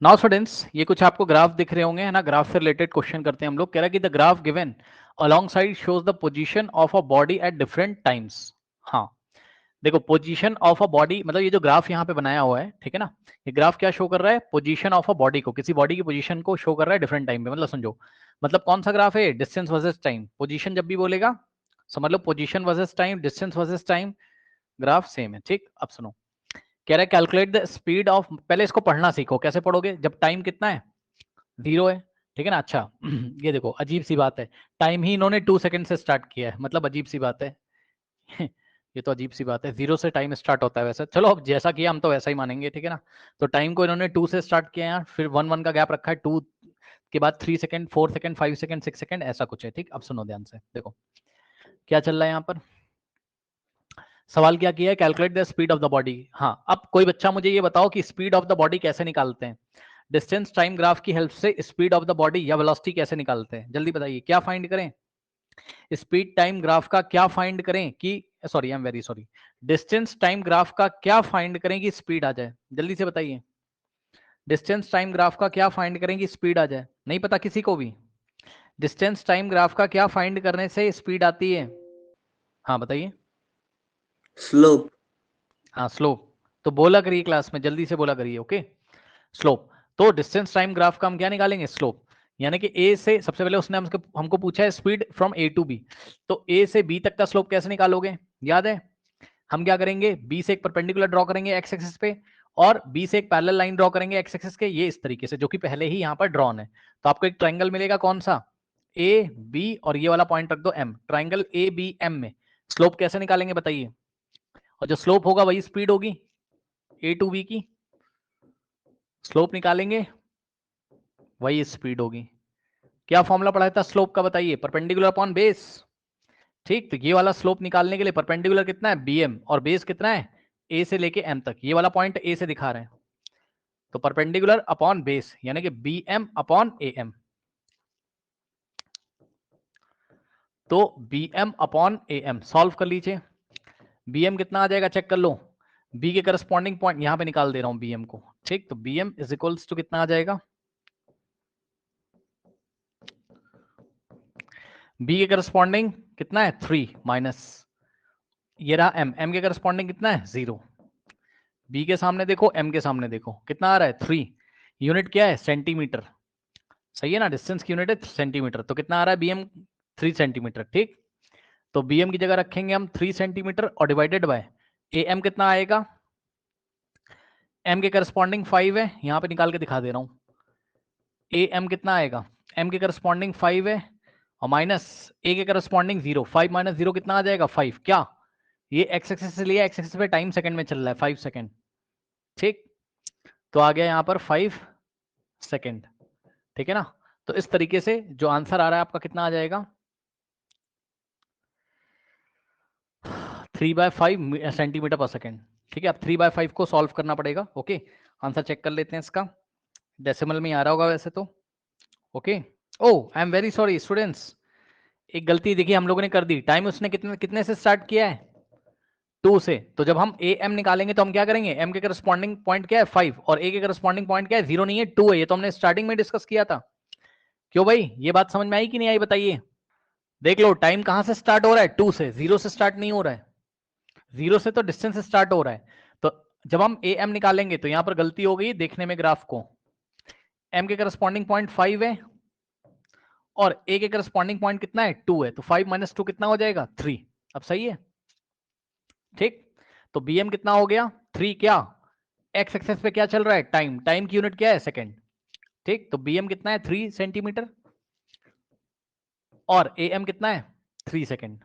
Now students, ये कुछ आपको ग्राफ दिख रहे होंगे, है ना। ग्राफ से रिलेटेड क्वेश्चन करते हैं हम लोग। कह रहा है कि the graph given along side shows the position of a body at different times. हाँ, देखो पोजीशन ऑफ अ बॉडी मतलब ये जो ग्राफ यहाँ पे बनाया हुआ है, ठीक है ना। ये ग्राफ क्या शो कर रहा है? पोजीशन ऑफ अ बॉडी को, किसी बॉडी की पोजीशन को शो कर रहा है डिफरेंट टाइम पे। मतलब समझो, मतलब कौन सा ग्राफ है? Distance versus time. पोजीशन जब भी बोलेगा समझ लो position versus time, distance versus time, graph same है। ठीक, अब सुनो, कह रहा है कैलकुलेट द स्पीड ऑफ। पहले इसको पढ़ना सीखो। कैसे पढ़ोगे? जब टाइम कितना है? 0 है, ठीक है ना। अच्छा ये देखो अजीब सी बात है, टाइम ही इन्होंने 2 सेकंड से स्टार्ट किया है, मतलब अजीब सी बात है ये तो अजीब सी बात है, 0 से टाइम स्टार्ट होता है वैसे। चलो अब जैसा किया हम तो वैसा ही मानेंगे, ठीक है ना। तो टाइम को इन्होंने 2 से स्टार्ट किया है, फिर 1 1 का गैप रखा है, 2 के बाद 3 सेकंड, 4 सेकंड, 5 सेकंड, 6 सेकंड, ऐसा कुछ है। ठीक, अब सुनो ध्यान से, देखो क्या चल रहा है यहाँ पर। सवाल क्या किया है? Calculate the speed of the body. हाँ, अब कोई बच्चा मुझे ये बताओ कि स्पीड ऑफ द बॉडी कैसे निकालते हैं। डिस्टेंस टाइम ग्राफ की हेल्प से स्पीड ऑफ द बॉडी या वेलोसिटी कैसे निकालते हैं? जल्दी बताइए, क्या फाइंड करें? स्पीड टाइम ग्राफ का क्या फाइंड करें कि, sorry I am very sorry, distance time graph का क्या फाइंड करें कि स्पीड आ जाए? जल्दी से बताइए, डिस्टेंस टाइम ग्राफ का क्या फाइंड करें कि स्पीड आ जाए? नहीं पता किसी को भी? डिस्टेंस टाइम ग्राफ का क्या फाइंड करने से स्पीड आती है? हाँ बताइए। स्लोप। हाँ स्लोप। तो बोला करिए क्लास में, जल्दी से बोला करिए। Okay, slope. तो डिस्टेंस टाइम ग्राफ का हम क्या निकालेंगे? स्लोप। यानी कि ए से, सबसे पहले उसने हमको पूछा है speed from A to B, तो ए से बी तक का स्लोप कैसे निकालोगे? याद है? हम क्या करेंगे? बी से एक परपेंडिकुलर ड्रॉ करेंगे एक्स एक्सिस पे, और बी से एक पैरेलल लाइन ड्रॉ करेंगे एक्स एक्सिस के, ये इस तरीके से, जो कि पहले ही यहाँ पर ड्रॉन है। तो आपको एक ट्राइंगल मिलेगा, कौन सा? ए बी, और ये वाला पॉइंट रख दो M. Triangle A B M में स्लोप कैसे निकालेंगे बताइए? और जो स्लोप होगा वही स्पीड होगी ए टू बी की। स्लोप निकालेंगे वही स्पीड होगी। क्या फॉर्मूला पढ़ा था स्लोप का बताइए? Perpendicular upon base. ठीक, तो ये वाला स्लोप निकालने के लिए परपेंडिकुलर कितना है? bm, और बेस कितना है? a से लेके m तक। ये वाला पॉइंट a से दिखा रहे हैं, तो परपेंडिकुलर अपॉन बेस यानी कि bm अपॉन am। तो bm अपॉन am सॉल्व कर लीजिए। bm कितना आ जाएगा चेक कर लो। b के करस्पॉन्डिंग पॉइंट यहां पे निकाल दे रहा हूं bm को। ठीक, तो bm इज इक्वल्स टू कितना आ जाएगा? b के करस्पॉन्डिंग कितना है? 3 माइनस ये रहा m के करस्पॉन्डिंग कितना है? 0। बी के सामने देखो, एम के सामने देखो, कितना आ रहा है? 3। यूनिट क्या है? सेंटीमीटर। सही है ना, डिस्टेंस की यूनिट है सेंटीमीटर। तो कितना आ रहा है बीएम? 3 सेंटीमीटर। ठीक, तो बीएम की जगह रखेंगे हम 3 सेंटीमीटर और डिवाइडेड बाय ए एम कितना आएगा? एम के करस्पॉन्डिंग 5 है, यहां पे निकाल के दिखा दे रहा हूं। ए एम कितना आएगा? एम के करस्पॉन्डिंग 5 है, और माइनस ए के करस्पॉन्डिंग 0। 5 माइनस 0 कितना आ जाएगा? 5। क्या ये एक्स एक्सिस से लिया? एक्स एक्सिस पे टाइम सेकंड में चल रहा है, 5 सेकंड। ठीक, तो आ गया यहाँ पर 5 सेकंड। ठीक है ना। तो इस तरीके से जो आंसर आ रहा है आपका कितना आ जाएगा? 3/5 सेंटीमीटर पर सेकेंड। ठीक है, अब 3/5 को सॉल्व करना पड़ेगा। ओके, आंसर चेक कर लेते हैं इसका। डेसिमल में आ रहा होगा वैसे तो। Okay, oh I am very sorry students, एक गलती देखिए हम लोगों ने कर दी। टाइम उसने कितने कितने से स्टार्ट किया है? 2 से। तो जब हम ए एम निकालेंगे तो हम क्या करेंगे? एम के करस्पॉन्डिंग पॉइंट क्या है? 5, और ए के करस्पॉन्डिंग पॉइंट क्या है? 0 नहीं है, 2 है। ये तो हमने स्टार्टिंग में डिस्कस किया था। क्यों भाई, ये बात समझ में आई कि नहीं आई बताइए? देख लो, टाइम कहां से स्टार्ट हो रहा है? 2 से, 0 से स्टार्ट नहीं हो रहा है। 0 से तो डिस्टेंस स्टार्ट हो रहा है। तो जब हम ए एम निकालेंगे तो यहां पर गलती हो गई देखने में ग्राफ को। एम के करस्पॉन्डिंग पॉइंट 5 है, और ए के करस्पॉन्डिंग पॉइंट कितना है? 2 है। तो 5 माइनस 2 कितना हो जाएगा? 3। अब सही है। ठीक, तो बी एम कितना हो गया? 3। क्या एक्स एक्सेस पे क्या चल रहा है? टाइम। टाइम की यूनिट क्या है? सेकेंड। ठीक, तो बी एम कितना है? 3 सेंटीमीटर, और ए एम कितना है? 3 सेकेंड।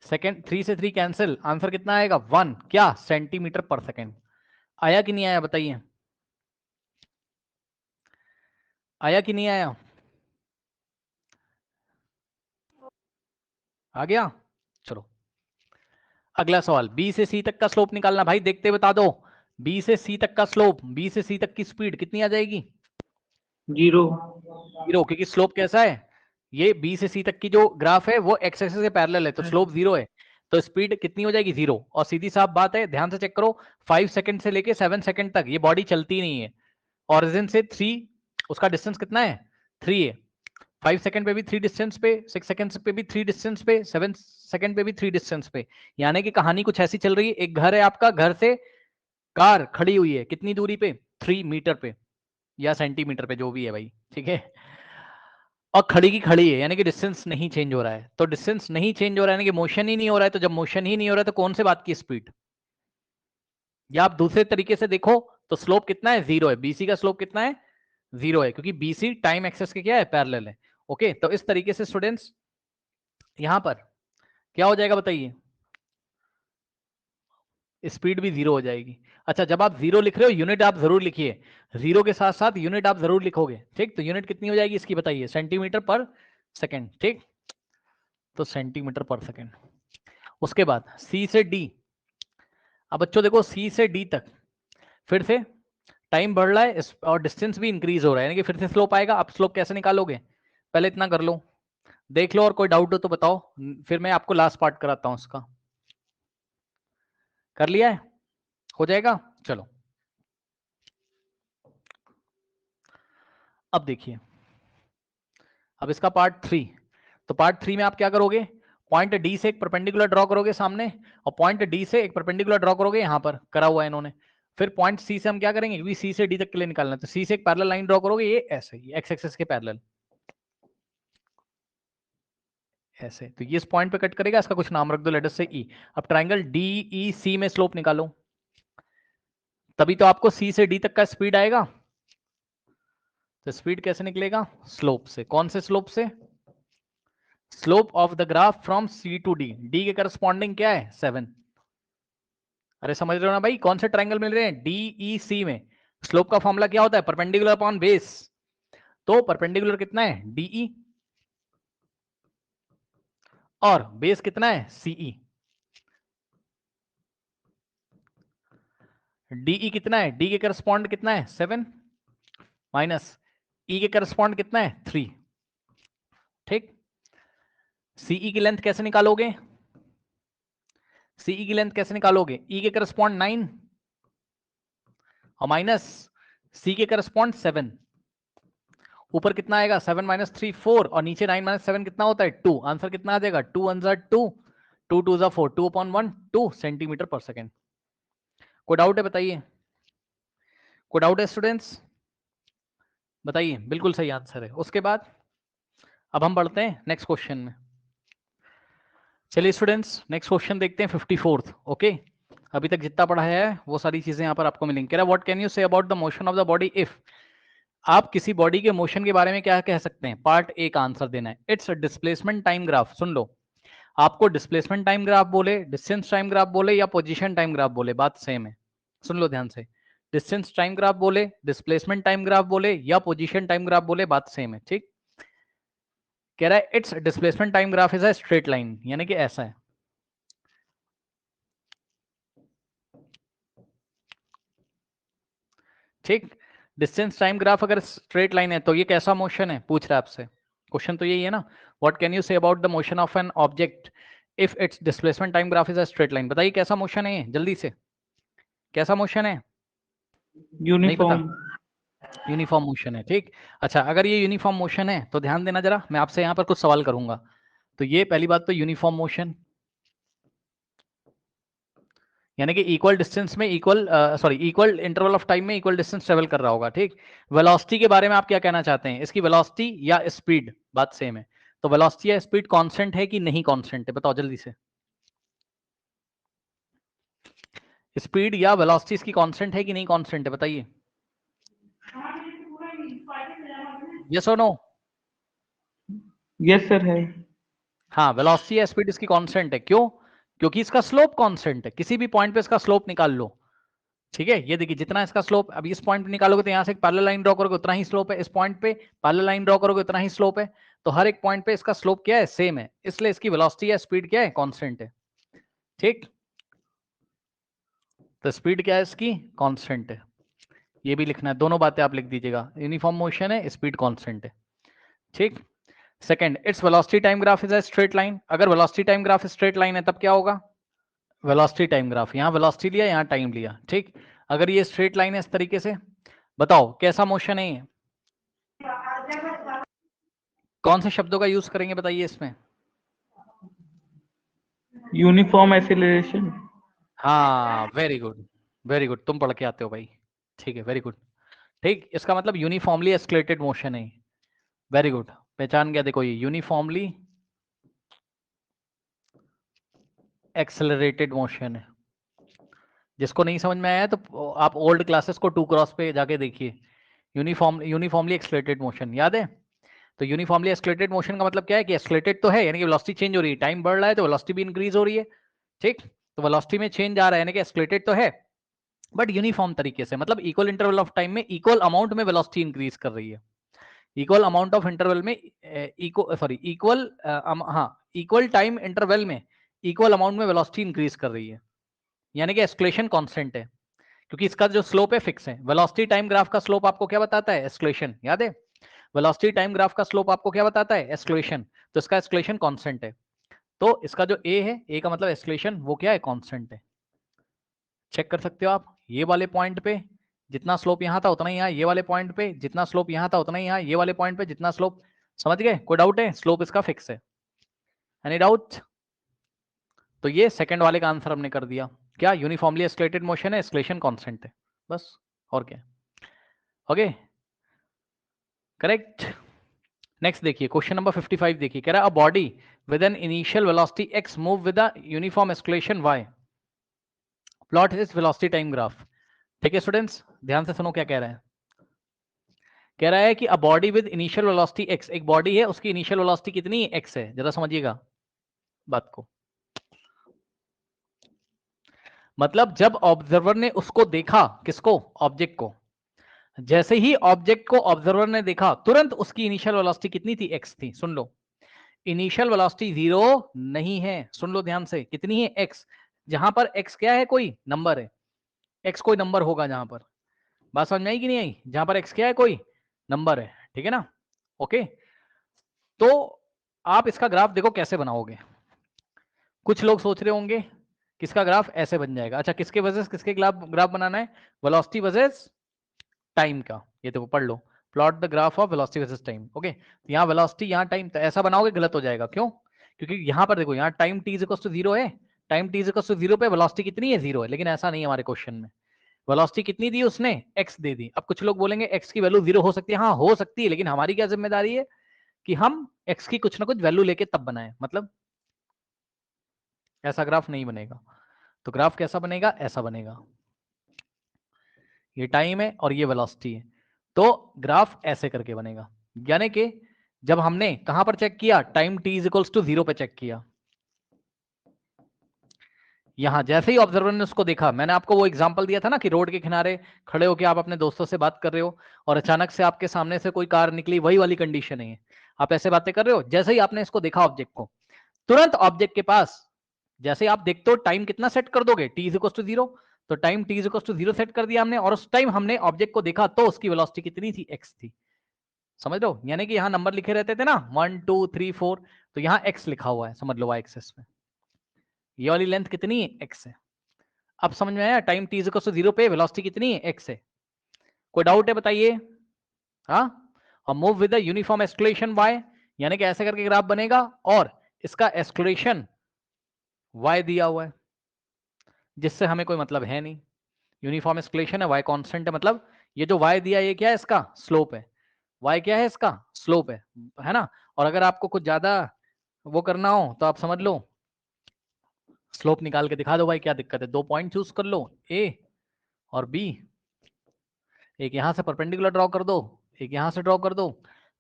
सेकेंड 3 से 3 कैंसिल, आंसर कितना आएगा? 1। क्या सेंटीमीटर पर सेकेंड। आया कि नहीं आया बताइए? आया कि नहीं आया? आ गया। चलो अगला सवाल, बी से सी तक का स्लोप निकालना। भाई देखते बता दो, बी से सी तक का स्लोप, बी से सी तक की स्पीड कितनी आ जाएगी? 0। 0, क्योंकि स्लोप कैसा है? ये बी से सी तक की जो ग्राफ है वो एक्स एक्सिस के पैरेलल है, तो स्लोप 0 है। तो स्पीड कितनी हो जाएगी? 0। और सीधी साफ बात है, ध्यान से चेक करो, 5 सेकंड से लेके 7 सेकंड तक ये बॉडी चलती नहीं है। ओरिजिन से 3, उसका डिस्टेंस कितना है 3 है। 5 सेकंड पे भी 3 डिस्टेंस पे, 6 सेकंड पे भी 3 डिस्टेंस पे, 7 सेकंड पे भी 3 डिस्टेंस पे। यानी कि कहानी कुछ ऐसी चल रही है, एक घर है आपका, घर से कार खड़ी हुई है कितनी दूरी पे 3 मीटर पे या सेंटीमीटर पे, जो भी है भाई, ठीक है। और खड़ी की खड़ी है, यानी कि डिस्टेंस नहीं चेंज हो रहा है। तो डिस्टेंस नहीं चेंज हो रहा है यानी कि मोशन ही नहीं हो रहा है। तो जब मोशन ही नहीं हो रहा है तो कौन से बात की स्पीड? या आप दूसरे तरीके से देखो तो स्लोप कितना है 0 है, बीसी का स्लोप कितना है 0 है, क्योंकि बीसी टाइम एक्सेस के क्या है पैरेलल है। ओके, तो इस तरीके से स्टूडेंट्स यहां पर क्या हो जाएगा बताइए, स्पीड भी 0 हो जाएगी। अच्छा, जब आप 0 लिख रहे हो यूनिट आप जरूर लिखिए, 0 के साथ साथ यूनिट आप जरूर लिखोगे, ठीक। तो यूनिट कितनी हो जाएगी इसकी बताइए, सेंटीमीटर पर सेकेंड, ठीक। तो सेंटीमीटर पर सेकेंड। उसके बाद सी से डी, अब बच्चों देखो सी से डी तक फिर से टाइम बढ़ रहा है और डिस्टेंस भी इंक्रीज हो रहा है, यानी कि फिर से स्लोप आएगा। आप स्लोप कैसे निकालोगे, पहले इतना कर लो, देख लो, और कोई डाउट हो तो बताओ, फिर मैं आपको लास्ट पार्ट कराता हूं उसका। कर लिया है, हो जाएगा, चलो। अब देखिए, अब इसका पार्ट 3। तो पार्ट 3 में आप क्या करोगे, पॉइंट डी से एक परपेंडिकुलर ड्रॉ करोगे सामने, और पॉइंट डी से एक परपेंडिकुलर ड्रॉ करोगे, यहां पर करा हुआ है इन्होंने। फिर पॉइंट सी से हम क्या करेंगे, क्योंकि सी से डी तक के लिए निकालना है, तो सी से एक पैरेलल लाइन ड्रॉ करोगे, ये ऐसे ही एक्स एक्सिस के पैरेलल ऐसे। तो ये इस पॉइंट पे कट करेगा, इसका कुछ नाम रख दो, लेट अस से ई। अब ट्राइंगल डी ई सी में स्लोप निकालो, तभी तो आपको सी से डी तक का स्पीड आएगा। तो स्पीड कैसे निकलेगा, स्लोप से। कौन से स्लोप से, slope of the graph from C to D. D के करस्पॉन्डिंग क्या है 7। अरे समझ रहे हो ना भाई, कौन से ट्राइंगल मिल रहे हैं, डी ई सी में स्लोप का फॉर्मूला क्या होता है, परपेंडिकुलर अपॉन बेस। तो परपेंडिकुलर कितना है डीई, और बेस कितना है सीई। डीई कितना है, डी के करस्पॉन्ड कितना है 7, माइनस ई के करस्पॉन्ड कितना है 3, ठीक। सीई की लेंथ कैसे निकालोगे, सीई की लेंथ कैसे निकालोगे, ई के करस्पॉन्ड 9 और माइनस सी के करस्पॉन्ड 7। ऊपर कितना आएगा 7 माइनस 3 4, और नीचे 9 माइनस 7 कितना होता है 2। आंसर कितना आ जाएगा 2 1 2, 2 2 4, 2 upon 1 2 सेंटीमीटर पर सेकेंड। कोई डाउट है बताइए, कोई डाउट है स्टूडेंट्स बताइए, बिल्कुल सही आंसर है। उसके बाद अब हम बढ़ते हैं नेक्स्ट क्वेश्चन में। चलिए स्टूडेंट्स नेक्स्ट क्वेश्चन देखते हैं 54th। ओके, अभी तक जितना पढ़ा है वो सारी चीजें यहाँ पर आपको मिलेंगी। कह रहा what can you say about the motion of the body if, आप किसी बॉडी के मोशन के बारे में क्या कह सकते हैं, पार्ट ए का आंसर देना है। इट्स डिस्प्लेसमेंट टाइम ग्राफ, सुन लो, आपको डिस्प्लेसमेंट टाइम ग्राफ बोले, डिस्टेंस टाइम ग्राफ बोले, या पोजीशन टाइम ग्राफ बोले, बात सेम है। सुन लो ध्यान से, डिस्टेंस टाइम ग्राफ बोले, डिस्प्लेसमेंट टाइम ग्राफ बोले, या पोजीशन टाइम ग्राफ बोले, बात सेम है, ठीक। कह रहा है it's displacement time graph is a straight line, यानी कि ऐसा है, ठीक। डिस्टेंस टाइम ग्राफ अगर स्ट्रेट लाइन है तो ये कैसा मोशन है, पूछ रहा है आपसे, क्वेश्चन तो यही है ना। What can you say about the motion of an object if it's displacement time graph is a straight line. बताइए कैसा मोशन है ये, जल्दी से, कैसा मोशन है, नहीं पता, यूनिफॉर्म। यूनिफॉर्म मोशन है, ठीक। अच्छा, अगर ये यूनिफॉर्म मोशन है तो ध्यान देना जरा, मैं आपसे यहाँ पर कुछ सवाल करूंगा। तो ये पहली बात तो यूनिफॉर्म मोशन, यानी कि इक्वल डिस्टेंस में equal sorry equal interval of time में इक्वल डिस्टेंस ट्रेवल कर रहा होगा, ठीक। वेलोसिटी के बारे में आप क्या कहना चाहते हैं, इसकी वेलोसिटी या स्पीड, बात सेम है। तो वेलोसिटी या स्पीड कांस्टेंट है कि नहीं कांस्टेंट है, बताओ जल्दी से। स्पीड या वेलोसिटी इसकी कांस्टेंट है कि नहीं कांस्टेंट है, बताइए, यस और नो। यस सर है। हाँ, वेलोसिटी या स्पीड इसकी कांस्टेंट है, क्यों, क्योंकि इसका स्लोप कांस्टेंट है, किसी भी पॉइंट पे इसका स्लोप निकाल लो, ठीक है। ये देखिए जितना इसका स्लोप, अभी इस पॉइंट पे निकालोगे तो यहाँ से एक पैरेलल लाइन ड्रॉ करोगे उतना ही स्लोप है, इस पॉइंट पे पैरेलल लाइन ड्रॉ करोगे उतना ही स्लोप है। तो हर एक पॉइंट पे इसका स्लोप क्या है, सेम है, इसलिए इसकी वेलोसिटी या स्पीड क्या है, कांस्टेंट है, ठीक। तो स्पीड क्या है इसकी, कांस्टेंट है, ये भी लिखना है, दोनों बातें आप लिख दीजिएगा, यूनिफॉर्म मोशन है, स्पीड कांस्टेंट है, ठीक। Second, its velocity time graph is a straight line. अगर velocity time graph straight line है तब क्या होगा, वेलोसिटी टाइम ग्राफ, यहाँ वेलोसिटी लिया यहाँ टाइम लिया, ठीक। अगर ये स्ट्रेट लाइन है इस तरीके से, बताओ कैसा मोशन है ये? कौन से शब्दों का यूज करेंगे बताइए इसमें? Uniform acceleration. हाँ, वेरी गुड, वेरी गुड, तुम पढ़ के आते हो भाई। ठीक है, वेरी गुड। ठीक, इसका मतलब यूनिफॉर्मली एस्केलेटेड मोशन है। वेरी गुड, पहचान गया। देखो ये यूनिफॉर्मली एक्सेलरेटेड मोशन है। जिसको नहीं समझ में आया तो आप ओल्ड क्लासेस को 2 क्रॉस पे जाके देखिए। यूनिफॉर्मली एक्सेलरेटेड मोशन याद है? तो यूनिफॉर्मली एक्सेलरेटेड मोशन का मतलब क्या है कि एक्सेलरेटेड तो है, यानी कि वेलोसिटी चेंज हो रही है, टाइम बढ़ रहा है तो वेलोसिटी भी इंक्रीज हो रही है। ठीक, तो वेलोसिटी में चेंज आ रहा है, यानी कि एक्सेलरेटेड तो है, बट यूनिफॉर्म तरीके से, मतलब इक्वल इंटरवल ऑफ टाइम में इक्वल अमाउंट में वेलोसिटी इंक्रीज कर रही है। इक्वल अमाउंट ऑफ इंटरवल में इक्वल टाइम इंटरवल में इक्वल अमाउंट में वेलोसिटी इंक्रीज कर रही है, यानी कि एस्केलेशन कांस्टेंट है, क्योंकि इसका जो स्लोप है फिक्स है। वेलोसिटी टाइम ग्राफ का स्लोप आपको क्या बताता है? एस्केलेशन, याद है? वेलोसिटी टाइम ग्राफ का स्लोप आपको क्या बताता है? एस्केलेशन। तो इसका एस्केलेशन कांस्टेंट है, तो इसका जो ए है, ए का मतलब एस्केलेशन, वो क्या है? कांस्टेंट है। चेक कर सकते हो आप, ये वाले पॉइंट पे जितना स्लोप यहाँ था उतना ही यहाँ, ये वाले पॉइंट पे जितना स्लोप यहाँ था उतना ही यहाँ, ये वाले पॉइंट पे जितना स्लोप। समझ गए? कोई डाउट है? स्लोप इसका फिक्स है। Any doubt? तो ये सेकंड वाले का आंसर हमने कर दिया। क्या? यूनिफॉर्मली एस्केलेटेड मोशन है, एस्केलेशन कांस्टेंट है, बस। और क्या? Okay, correct. नेक्स्ट देखिए, क्वेश्चन नंबर 55 देखिए, कह रहा है a body with an initial velocity x move with a uniform escalation y, plot is velocity time graph. ठीक है स्टूडेंट्स, ध्यान से सुनो क्या कह रहा है। कह रहा है कि a body with initial velocity x, एक बॉडी है, उसकी इनिशियल वेलोसिटी कितनी है? x है। जरा समझिएगा बात को। मतलब जब ऑब्जर्वर ने उसको देखा, किसको? ऑब्जेक्ट को। जैसे ही ऑब्जेक्ट को ऑब्जर्वर ने देखा, तुरंत उसकी इनिशियल वेलोसिटी कितनी थी? x थी। सुन लो, इनिशियल वेलोसिटी 0 नहीं है, सुन लो ध्यान से, कितनी है? x। जहां पर x क्या है? कोई नंबर है, x कोई नंबर होगा जहां पर। बात समझ में आई कि नहीं आई? जहां पर x क्या है? कोई नंबर है, ठीक है ना? ओके, तो आप इसका ग्राफ देखो कैसे बनाओगे। कुछ लोग सोच रहे होंगे किसका ग्राफ ऐसे बन जाएगा। अच्छा, किसके वजह किसके ग्राफ बनाना है? वेलोसिटी वर्सेस टाइम का। ये देखो पढ़ लो, plot the graph of velocity versus time. Okay, तो यहाँ वेलोसिटी, यहाँ टाइम, तो ऐसा बनाओगे गलत हो जाएगा। क्यों? क्योंकि यहाँ पर देखो, यहाँ टाइम t इक्वल्स टू 0 है, टाइम t इक्वल्स टू 0 पे वेलोसिटी कितनी है? 0 है। लेकिन ऐसा नहीं है हमारे क्वेश्चन में। वेलोसिटी कितनी दी उसने? x दे दी। अब कुछ लोग बोलेंगे x की वैल्यू 0 हो सकती है। हाँ हो सकती है, लेकिन हमारी क्या जिम्मेदारी है कि हम x की कुछ ना कुछ वैल्यू लेके तब बनाए। मतलब ऐसा ग्राफ नहीं बनेगा। तो ग्राफ कैसा बनेगा? ऐसा बनेगा, ये टाइम है और ये वेलोसिटी है, तो ग्राफ ऐसे करके बनेगा। यानी कि जब हमने कहां पर चेक किया? Time t is equals to 0 पे चेक किया। यहां जैसे ही ऑब्जर्वर ने उसको देखा, मैंने आपको वो एग्जांपल दिया था ना कि रोड के किनारे खड़े होकर आप अपने दोस्तों से बात कर रहे हो और अचानक से आपके सामने से कोई कार निकली, वही वाली कंडीशन है। आप ऐसे बातें कर रहे हो, जैसे ही आपने इसको देखा ऑब्जेक्ट को, तुरंत ऑब्जेक्ट के पास, जैसे आप देखते हो, टाइम कितना सेट कर दोगे? t is equals to 0। तो time t is equals to 0 set कर दिया हमने, और उस टाइम हमने ऑब्जेक्ट को देखा तो उसकी वेलोसिटी कितनी थी? x थी। समझ लो, यानी कि यहाँ नंबर लिखे रहते थे ना 1 2 3 4, तो यहाँ x लिखा हुआ है, समझ लो y एक्सिस में। ये वाली लेंथ कितनी है? x है। अब समझ में आया? टाइम t इक्वल्स टू 0 पे वेलोसिटी कितनी है? x है। कोई डाउट है बताइए? हाँ, और move with the uniform escalation y, यानी कि ऐसे करके ग्राफ बनेगा और इसका एस्केलेशन y दिया हुआ है, जिससे हमें कोई मतलब है नहीं। यूनिफॉर्म एस्केलेशन है, y कांस्टेंट है, मतलब ये जो y दिया ये क्या है? इसका स्लोप है। y क्या है? इसका स्लोप है ना? और अगर आपको कुछ ज्यादा वो करना हो तो आप समझ लो, स्लोप निकाल के दिखा दो भाई, क्या दिक्कत है? 2 पॉइंट चूज कर लो, a और b। एक यहां से परपेंडिकुलर ड्रॉ कर दो, एक यहां से ड्रॉ कर दो,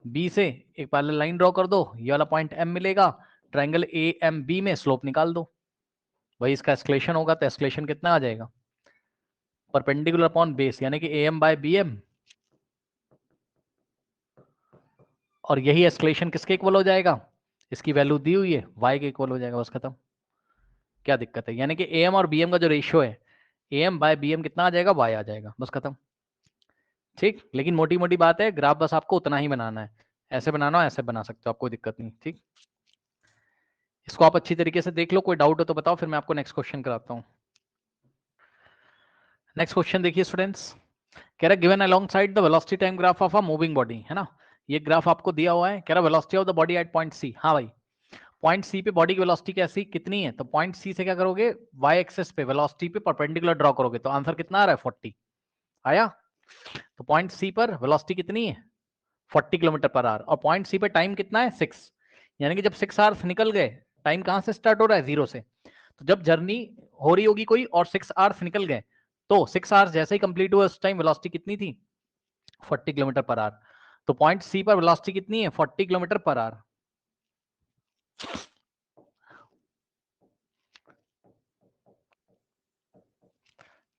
b से एक पैरेलल लाइन ड्रॉ कर दो, ये वाला पॉइंट m मिलेगा, ट्रायंगल AMB में स्लोप निकाल दो। वही इसका एस्केलेशन होगा, तो एस्केलेशन कितना आ जाएगा? परपेंडिकुलर अपॉन बेस, यानी कि AM बाय BM, और यही एस्केलेशन किसके इक्वल हो जाएगा? इसकी वैल्यू दी हुई है, y के इक्वल हो जाएगा, बस खत्म। क्या दिक्कत है? यानी कि AM और BM का जो रेशियो है, AM बाय BM कितना आ जाएगा? y आ जाएगा, बस खत्म। ठीक, लेकिन मोटी मोटी बात है, ग्राफ बस आपको उतना ही बनाना है। ऐसे बनाना हो ऐसे बना सकते हो आप, कोई दिक्कत नहीं। ठीक, इसको आप अच्छी तरीके से देख लो, कोई डाउट हो तो बताओ, फिर मैं आपको नेक्स्ट क्वेश्चन कराता हूँ। नेक्स्ट क्वेश्चन देखिए स्टूडेंट्स, कह रहा given alongside the velocity time graph of a moving body, है ना, ये ग्राफ आपको दिया हुआ है, कह रहा velocity of the body at point C. हाँ भाई, पॉइंट सी पे बॉडी की वेलोसिटी कैसी कितनी है, तो पॉइंट सी से क्या करोगे, वाई एक्सेस पे वेलोसिटी पे परपेंडिकुलर ड्रॉ करोगे, तो आंसर कितना आ रहा है 40 आया। तो पॉइंट सी पर वेलोसिटी कितनी है 40 किलोमीटर पर आवर, और पॉइंट सी पे टाइम कितना है 6, यानी कि जब 6 आवर्स निकल गए, टाइम कहां से स्टार्ट हो रहा है, 0 से। तो जब जर्नी हो रही होगी कोई और 6 आवर्स निकल गए, तो 6 आवर्स जैसे ही कंप्लीट हुआ उस टाइम वेलोसिटी कितनी थी 40 किलोमीटर पर आवर। तो पॉइंट सी पर वेलोसिटी कितनी है 40 किलोमीटर पर आवर।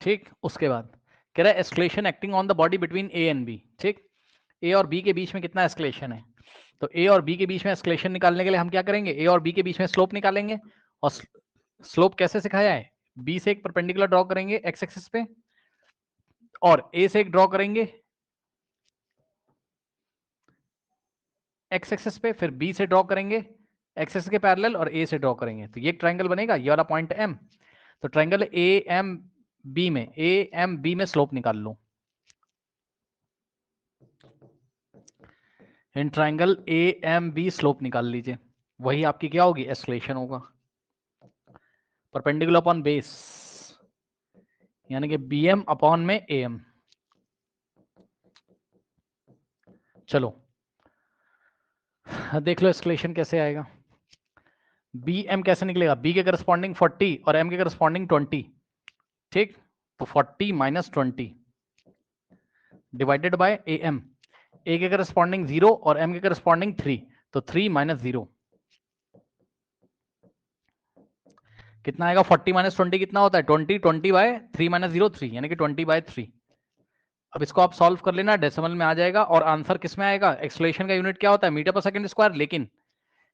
ठीक, उसके बाद कह रहा है acceleration acting on the body between A and B. ठीक, ए और बी के बीच में कितना एस्केलेशन है, तो ए और बी के बीच में एस्केलेशन निकालने के लिए हम क्या करेंगे, ए और बी के बीच में स्लोप निकालेंगे, और स्लोप कैसे सिखाया है, बी से एक परपेंडिकुलर ड्रॉ करेंगे एक्स एक्सिस पे, और ए से एक ड्रॉ करेंगे एक्स एक्सिस पे, फिर बी से ड्रॉ करेंगे एक्स एक्सिस के पैरेलल, और ए से ड्रॉ करेंगे, तो ये एक ट्रायंगल बनेगा, ये वाला पॉइंट एम। तो ट्रायंगल ए एम बी में, ए एम बी में स्लोप निकाल लो, in triangle A M B slope निकाल लीजिए, वही आपकी क्या होगी एस्केलेशन होगा, परपेंडिकुलर अपॉन बेस, यानी कि बी एम अपॉन में ए एम। चलो देख लो एस्केलेशन कैसे आएगा, बी एम कैसे निकलेगा, बी के करस्पॉन्डिंग 40 और एम के करस्पॉन्डिंग 20। ठीक, तो 40 minus 20 divided by A M, A के करस्पॉन्डिंग 0 और एम के करस्पॉन्डिंग 3, तो 3 माइनस 0 कितना आएगा, 40 माइनस 20 कितना होता है 20, 20 बाय 3 माइनस 0 3, यानी कि 20 बाय 3। अब इसको आप सॉल्व कर लेना, डेसिमल में आ जाएगा, और आंसर किस में आएगा, एक्सेलरेशन का यूनिट क्या होता है मीटर पर सेकंड स्क्वायर, लेकिन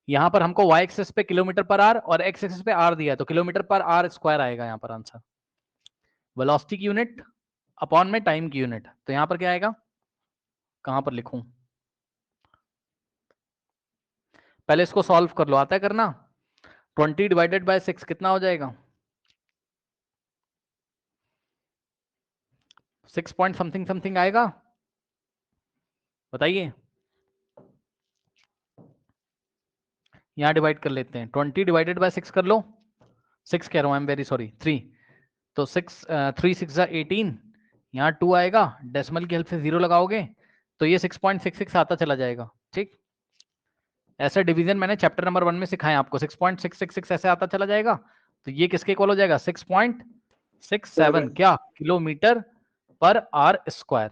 यहाँ पर हमको y एक्सिस पे किलोमीटर पर आर और x एक्सिस पे r दिया है, तो किलोमीटर पर आर स्क्वायर आएगा यहाँ पर आंसर, वेलोसिटी की यूनिट अपॉन में टाइम की यूनिट, तो यहाँ पर क्या आएगा, कहां पर लिखूं, पहले इसको सॉल्व कर लो, आता है करना, 20 डिवाइडेड बाय 6 कितना हो जाएगा, 6 पॉइंट समथिंग समथिंग आएगा, बताइए। यहाँ डिवाइड कर लेते हैं, 20 डिवाइडेड बाय 6 कर लो, 6 कह रहा हूँ, आई एम वेरी सॉरी 3, तो 6 3 6 18, यहाँ 2 आएगा, डेसिमल की हेल्प से 0 लगाओगे तो ये 6.66 आता चला जाएगा। ठीक, ऐसा डिवीजन मैंने चैप्टर नंबर 1 में सिखाया आपको, 6.666 ऐसे आता चला जाएगा, तो ये किसके इक्वल हो जाएगा 6.67 क्या kilometre per R square.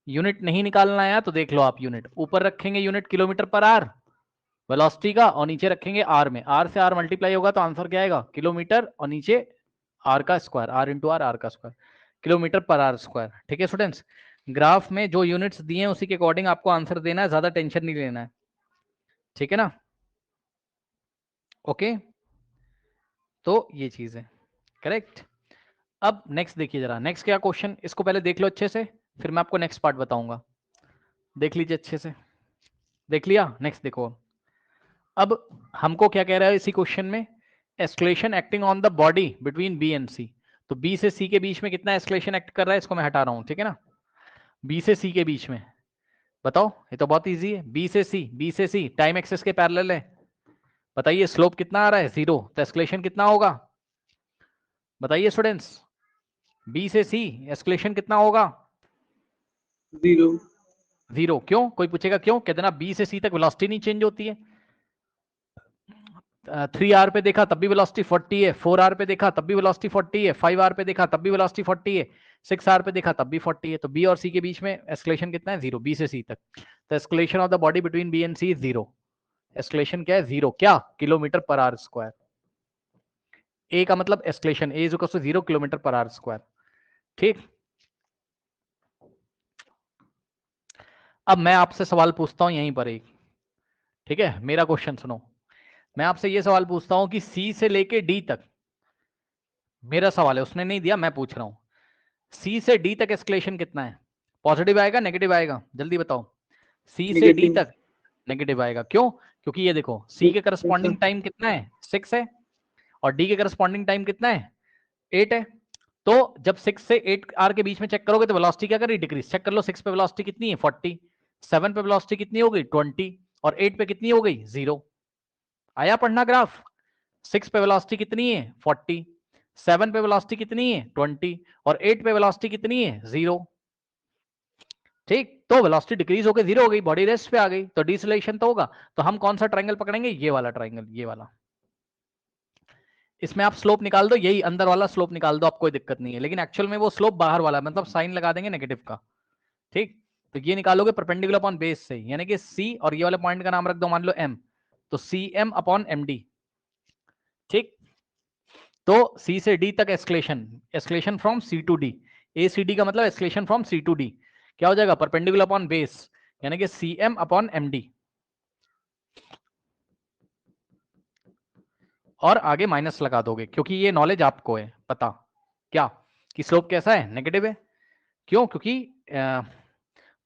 Unit नहीं निकालना है तो देख लो आप, यूनिट ऊपर रखेंगे unit kilometre per are velocity का, और नीचे रखेंगे आर में, आर से आर मल्टीप्लाई होगा तो आंसर क्या आएगा किलोमीटर, और नीचे आर का square, R into R, R का square, kilometre per R square. ठीक है स्टूडेंट्स, ग्राफ में जो यूनिट्स दिए हैं उसी के अकॉर्डिंग आपको आंसर देना है, ज्यादा टेंशन नहीं लेना है, ठीक है ना, ओके। तो ये चीज है करेक्ट। अब नेक्स्ट देखिए जरा, नेक्स्ट क्या क्वेश्चन, इसको पहले देख लो अच्छे से, फिर मैं आपको नेक्स्ट पार्ट बताऊंगा, देख लीजिए अच्छे से, देख लिया, नेक्स्ट देखो। अब हमको क्या कह रहा है इसी क्वेश्चन में, acceleration acting on the body between B and C, तो बी से सी के बीच में कितना एस्केलेशन एक्ट कर रहा है, इसको मैं हटा रहा हूं, ठीक है ना, बी से सी के बीच में, बताओ, ये तो बहुत इजी है, बी से सी, बी से सी टाइम एक्सिस के पैरेलल है, बताइए स्लोप कितना आ रहा है 0, तो एस्केलेशन कितना होगा, बताइए स्टूडेंट्स, बी से सी एस्केलेशन कितना होगा 0। 0, क्यों, कोई पूछेगा क्यों, कहते ना बी से सी तक वेलोसिटी नहीं चेंज होती है, 3 आर पे देखा तब भी वेलोसिटी 40 है, 4 आर पे देखा तब भी वेलोसिटी 40 है, 5 आर पे देखा तब भी वेलोसिटी 40 है, 6 आर पे देखा तब भी 40 है, तो बी और सी के बीच में एस्केलेशन कितना है 0, बी से सी तक, तो acceleration of the body between B and C is 0, acceleration क्या है 0 क्या kilometre per R square, A का मतलब acceleration A is equal to 0 kilometre per R square. ठीक, अब मैं आपसे सवाल पूछता हूं यहीं पर एक, ठीक है, मेरा क्वेश्चन सुनो, मैं आपसे ये सवाल पूछता हूं कि सी से लेके डी तक, मेरा सवाल है, उसने नहीं दिया, मैं पूछ रहा हूं, सी से डी तक एस्केलेशन कितना है, पॉजिटिव आएगा नेगेटिव आएगा, जल्दी बताओ, सी से डी नेगेटिव। तक नेगेटिव आएगा, क्यों, क्योंकि ये देखो सी के करस्पॉन्डिंग टाइम कितना है 6 है, और डी के करस्पॉन्डिंग टाइम कितना है 8 है, तो जब 6 से 8r के बीच में चेक करोगे तो वेलोसिटी क्या कर रही है, डिक्रीज। चेक कर लो 6 पे वेलोसिटी कितनी है 40, 7 पे वेलोसिटी कितनी हो गई 20 और 8 पे कितनी हो गई 0। आया पढ़ना ग्राफ। 6 पे वेलोसिटी कितनी है 40, 7 पे वेलोसिटी कितनी है 20 और 8 पे वेलोसिटी कितनी है 0। ठीक, तो वेलोसिटी डिक्रीज होकर 0 हो गई, बॉडी रेस्ट पे आ गई, तो डिसलेशन तो होगा। तो हम कौन सा ट्रायंगल पकड़ेंगे, ये वाला ट्रायंगल, ये वाला। इसमें आप स्लोप निकाल दो, यही अंदर वाला स्लोप निकाल दो, आप कोई दिक्कत नहीं है, लेकिन एक्चुअल में वो स्लोप बाहर वाला, मतलब साइन लगा देंगे नेगेटिव का। ठीक, तो ये निकालोगे परपेंडिकुलर अपॉन बेस से, यानी कि सी और ये वाले पॉइंट का नाम रख दो, मान लो एम, तो C M upon M D. ठीक, तो सी से डी तक acceleration, acceleration from C to D, A C D का मतलब acceleration from C to D क्या हो जाएगा, परपेंडिकुलर अपॉन बेस, यानी कि C M upon M D. और आगे माइनस लगा दोगे, क्योंकि ये नॉलेज आपको है पता क्या कि स्लोप कैसा है, नेगेटिव है। क्यों, क्योंकि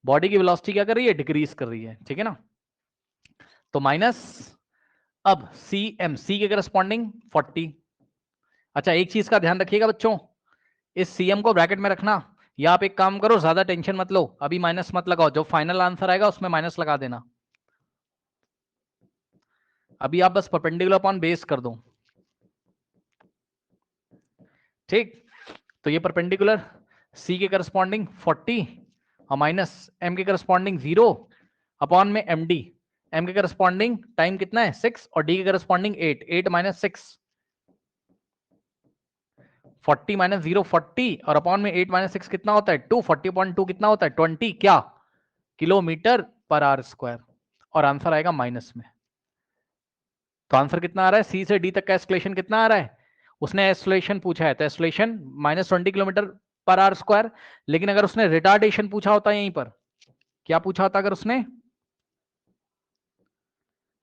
बॉडी की वेलोसिटी क्या कर रही है, डिक्रीज कर रही है। ठीक है ना, तो माइनस, अब सी एम, सी के करस्पॉन्डिंग 40। अच्छा, एक चीज का ध्यान रखिएगा बच्चों, इस सीएम को ब्रैकेट में रखना, या आप एक काम करो, ज्यादा टेंशन मत लो, अभी माइनस मत लगाओ, जो फाइनल आंसर आएगा उसमें माइनस लगा देना। अभी आप बस परपेंडिकुलर अपॉन बेस कर दो। ठीक, तो ये परपेंडिकुलर सी के करस्पॉन्डिंग 40 और माइनस एम के करस्पॉन्डिंग 0 अपॉन में एम डी, एम के करस्पॉन्डिंग टाइम कितना है 6 और डी के करस्पॉन्डिंग 8, 8 माइनस 6, 40 माइनस 0 40 और अपॉन में 8 माइनस 6 कितना होता है 2, 40.2 कितना होता है 20 क्या किलोमीटर पर आर स्क्वायर, और आंसर आएगा माइनस में। तो आंसर कितना आ रहा है, सी से डी तक का एस्केलेशन कितना आ रहा है, उसने एस्केलेशन पूछा है तो escalation -20 kilometre per R square. लेकिन अगर उसने रिटार्डेशन पूछा होता यहीं पर, क्या पूछा होता अगर उसने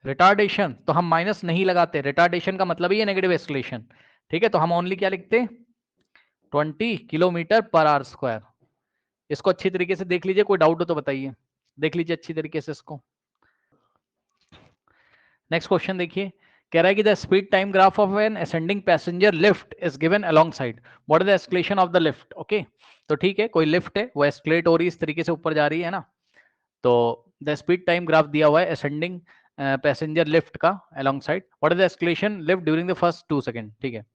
रिटार्डेशन, तो हम माइनस नहीं लगाते, रिटार्डेशन का मतलब ही है नेगेटिव एस्केलेशन। ठीक है, तो हम ओनली क्या लिखते 20 किलोमीटर पर आर स्क्वायर। इसको अच्छी तरीके से देख लीजिए, कोई डाउट हो तो बताइए, देख लीजिए अच्छी तरीके से इसको। नेक्स्ट क्वेश्चन देखिए, कह रहा है कि the speed time graph of N ascending passenger lift is given along side, what is the escalation of the lift. Okay, तो ठीक है, कोई लिफ्ट है वो एस्केलेट हो रही है, इस तरीके से ऊपर जा रही है ना, तो द स्पीड टाइम ग्राफ दिया हुआ है असेंडिंग पैसेंजर लिफ्ट का along side, what is the escalation lift during the first 2 second. ठीक है,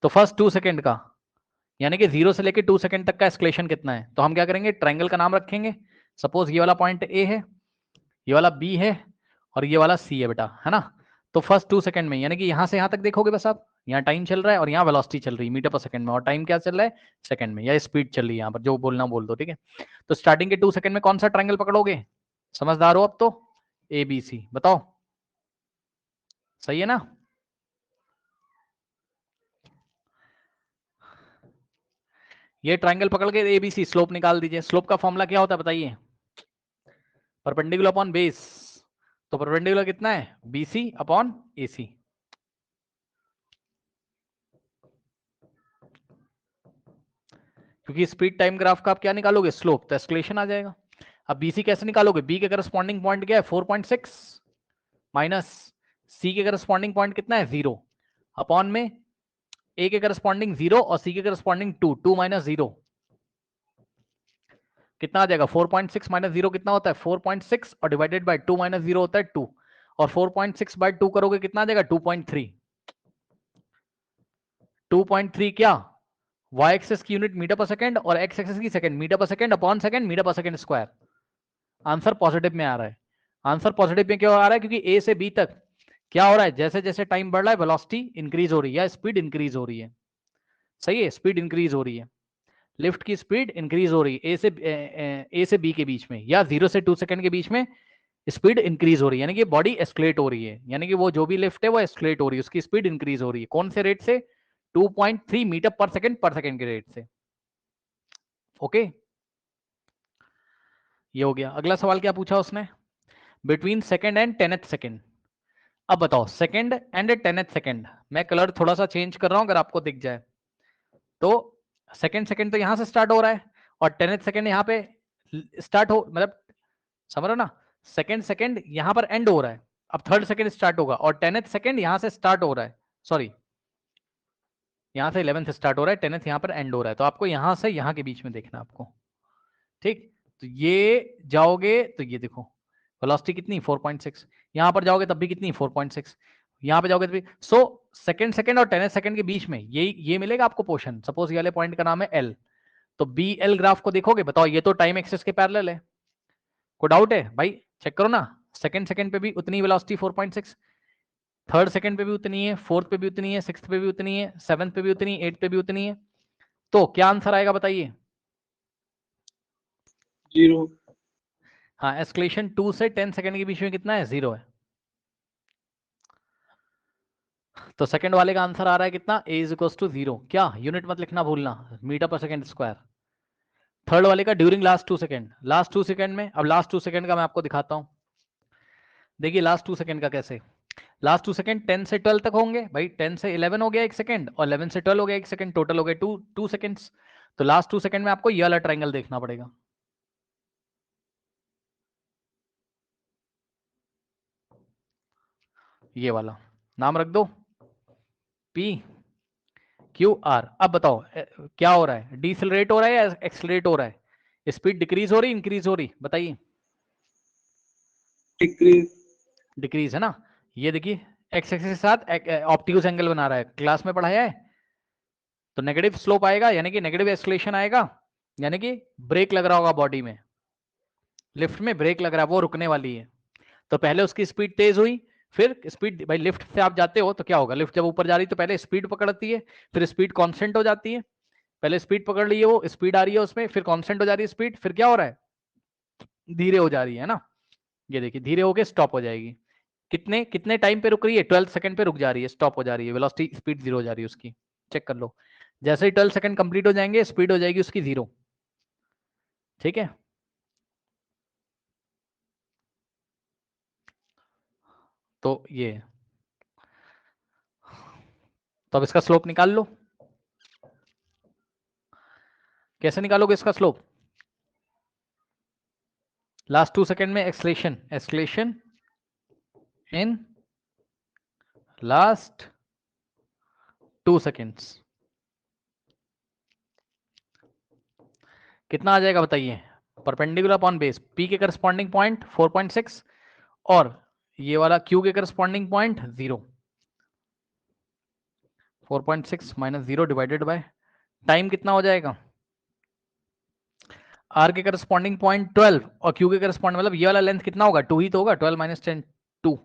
तो फर्स्ट 2 सेकंड का, यानी कि 0 से लेकर 2 सेकंड तक का एस्केलेशन कितना है, तो हम क्या करेंगे, ट्रायंगल का नाम रखेंगे। सपोज ये वाला पॉइंट ए है, ये वाला बी है और ये वाला सी है बेटा, है ना। तो फर्स्ट 2 सेकंड में, यानी कि यहां से यहां तक देखोगे बस आप, यहाँ टाइम चल रहा है और यहाँ वेलोसिटी चल रही है मीटर पर सेकंड में, और टाइम क्या चल रहा है सेकंड में, या स्पीड चल रही है यहाँ पर, जो बोलना बोल दो। ठीक है, तो स्टार्टिंग के 2 सेकंड में कौन सा ट्रायंगल पकड़ोगे, समझदार हो अब तो, ए बी सी बताओ, सही है ना। ये ट्रायंगल पकड़ के ए बी सी स्लोप निकाल दीजिए। स्लोप का फॉर्मूला क्या होता है बताइए, परपेंडिकुलर अपॉन बेस, तो परपेंडिकुलर कितना है बीसी अपॉन एसी। क्योंकि स्पीड टाइम ग्राफ का आप क्या निकालोगे स्लोप, तो एस्केलेशन आ जाएगा। अब बीसी कैसे निकालोगे, बी के करस्पॉन्डिंग पॉइंट क्या है 4.6 माइनस सी के करस्पॉन्डिंग पॉइंट कितना है 0 अपॉन में ए के करस्पॉन्डिंग 0 और सी के करस्पॉन्डिंग 2, 2 माइनस 0 कितना आ जाएगा 4.6 माइनस 0 कितना होता है 4.6 और डिवाइडेड बाय 2 माइनस 0 होता है 2, और 4.6 बाय 2 करोगे कितना आ जाएगा 2.3। 2.3 क्या y एक्सिस की यूनिट मीटर पर सेकंड और x एक्सिस की second, metre per second upon second metre per second square. Answer positive में आ रहा है। आंसर पॉजिटिव में क्यों आ रहा है, क्योंकि ए से बी तक क्या हो रहा है, जैसे जैसे टाइम बढ़ रहा है वेलोसिटी इंक्रीज हो रही है या स्पीड इंक्रीज हो रही है। सही है, स्पीड इंक्रीज हो रही है, लिफ्ट की स्पीड इंक्रीज हो रही है ए से बी के बीच में, या 0 से 2 सेकंड के बीच में स्पीड इंक्रीज हो रही है, यानी कि बॉडी एस्केलेट हो रही है, यानी कि वो जो भी लिफ्ट है वो एस्केलेट हो रही है, उसकी स्पीड इंक्रीज हो रही है। कौन से रेट से, 2.3 मीटर पर सेकंड के रेट से। ओके, ये हो गया। अगला सवाल क्या पूछा उसने, between second and 10th second. अब बताओ सेकंड एंड 10th सेकंड, मैं कलर थोड़ा सा चेंज कर रहा हूं अगर आपको दिख जाए तो। सेकंड सेकंड तो यहां से स्टार्ट हो रहा है और 10th सेकंड यहां पे स्टार्ट हो, मतलब समझ रहे हो ना, सेकंड सेकंड यहां पर एंड हो रहा है, अब थर्ड सेकंड स्टार्ट होगा और 10th सेकंड यहां से स्टार्ट हो रहा है, सॉरी यहाँ से 11th स्टार्ट हो रहा है, 10th यहाँ पर एंड हो रहा है, तो आपको यहाँ से यहाँ के बीच में देखना आपको, ठीक। तो ये जाओगे तो ये देखो वेलोसिटी कितनी 4.6, यहाँ पर जाओगे तब भी कितनी 4.6, यहाँ पे जाओगे तब भी। सो सेकंड और 10th सेकंड के बीच में ये मिलेगा आपको पोर्शन। सपोज ये वाले पॉइंट का नाम है एल, तो बी एल ग्राफ को देखोगे, बताओ ये तो टाइम एक्सेस के पैरेलल है, कोई डाउट है भाई? चेक करो ना, सेकंड पे भी उतनी वेलोसिटी 4.6, थर्ड सेकंड पे भी उतनी है, फोर्थ पे भी उतनी है, सिक्स्थ पे भी उतनी है, सेवंथ पे भी उतनी है, एट पे भी उतनी है। तो क्या आंसर आएगा बताइए? 0। हाँ, एस्केलेशन 2 से 10 सेकंड के बीच में कितना है? 0 है। तो सेकंड वाले का आंसर आ रहा है कितना? a is equal to 0। क्या यूनिट मत लिखना भूलना, metre per second square. Third वाले का during last 2 second, last 2 second में, अब लास्ट 2 सेकंड का मैं आपको दिखाता हूं। देखिए लास्ट 2 सेकंड का कैसे, लास्ट 2 सेकंड 10 से 12 तक होंगे भाई, 10 से 11 हो गया 1 सेकंड, और 11 से 12 हो गया 1 सेकंड, टोटल हो गए 2 सेकंड्स। तो लास्ट 2 सेकंड में आपको ये वाला ट्रायंगल देखना पड़ेगा, ये वाला नाम रख दो पी क्यू आर। अब बताओ क्या हो रहा है, डिसेलरेट हो रहा है या एक्सेलरेट हो रहा है? स्पीड डिक्रीज हो रही इंक्रीज हो रही बताइए? डिक्रीज। डिक्रीज है ना। ये देखिए एक्स एक्सिस के साथ ऑप्टिक्स एंगल बना रहा है, क्लास में पढ़ाया है। तो नेगेटिव स्लोप आएगा यानी कि नेगेटिव एक्सेलरेशन आएगा, यानी कि ब्रेक लग रहा होगा बॉडी में, लिफ्ट में ब्रेक लग रहा है, वो रुकने वाली है। तो पहले उसकी स्पीड तेज हुई, फिर स्पीड, भाई लिफ्ट से आप जाते हो तो क्या होगा, लिफ्ट जब ऊपर जा रही तो पहले स्पीड पकड़ती है, फिर स्पीड कांस्टेंट हो जाती है। पहले स्पीड पकड़ ली है, वो स्पीड आ रही है उसमें, फिर कांस्टेंट हो जा रही है स्पीड, फिर क्या हो रहा है, धीरे हो जा रही है ना। ये देखिए धीरे होके स्टॉप हो जाएगी। कितने कितने टाइम पे रुक रही है? 12 सेकंड पे रुक जा रही है, स्टॉप हो जा रही है, वेलोसिटी स्पीड 0 हो जा रही है उसकी। चेक कर लो, जैसे ही 12 सेकंड कंप्लीट हो जाएंगे स्पीड हो जाएगी उसकी 0। ठीक है, तो ये, तो अब इसका स्लोप निकाल लो। कैसे निकालोगे इसका स्लोप? लास्ट 2 सेकंड में acceleration, acceleration in last 2 seconds कितना आ जाएगा बताइए? परपेंडिकुलर अपॉन बेस, पी के करस्पॉन्डिंग पॉइंट 4.6 और ये वाला क्यू के corresponding point 0। 4.6 minus 0 divided by time कितना हो जाएगा? आर के करस्पॉन्डिंग पॉइंट 12 और क्यू के करस्पॉन्डिंग, मतलब ये वाला लेंथ कितना होगा? 2 ही तो होगा, 12 माइनस 10 2।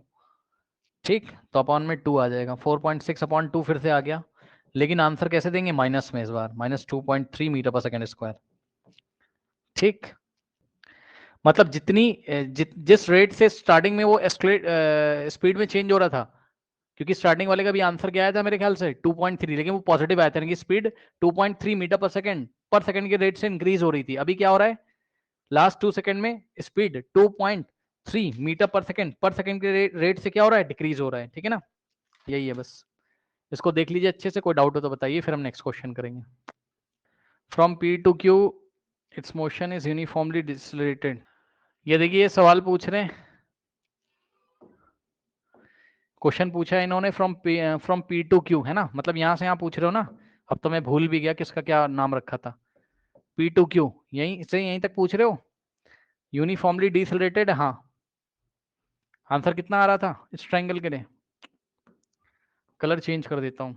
ठीक, तो अपॉन में 2 आ जाएगा, 4.6 अपॉन 2 फिर से आ गया, लेकिन आंसर कैसे देंगे? माइनस में, इस बार minus 2.3 metre per second square. ठीक, मतलब जिस रेट से स्टार्टिंग में वो स्पीड में चेंज हो रहा था, क्योंकि स्टार्टिंग वाले का भी आंसर क्या आया था मेरे ख्याल से 2.3, लेकिन वो पॉजिटिव आया था, यानी कि स्पीड 2.3 मीटर पर सेकंड के रेट से इंक्रीज हो रही थी। अभी क्या हो रहा है, लास्ट 2 सेकंड में स्पीड 2.3 मीटर पर सेकंड के रेट से क्या हो रहा है? डिक्रीज हो रहा है। ठीक है ना, यही है बस, इसको देख लीजिए अच्छे से, कोई डाउट हो तो बताइए, फिर हम नेक्स्ट क्वेश्चन करेंगे। From P to Q its motion is uniformly decelerated. ये देखिए ये सवाल पूछ रहे हैं, क्वेश्चन पूछा है इन्होंने फ्रॉम पी टू क्यू, है ना, मतलब यहां से यहाँ पूछ रहे हो ना। अब तो मैं भूल भी गया किसका क्या नाम रखा था, पी टू क्यू, यहीं से यहीं तक पूछ रहे हो, यूनिफॉर्मली डिसलेटेड। हाँ, आंसर कितना आ रहा था इस ट्रायंगल के लिए? कलर चेंज कर देता हूँ,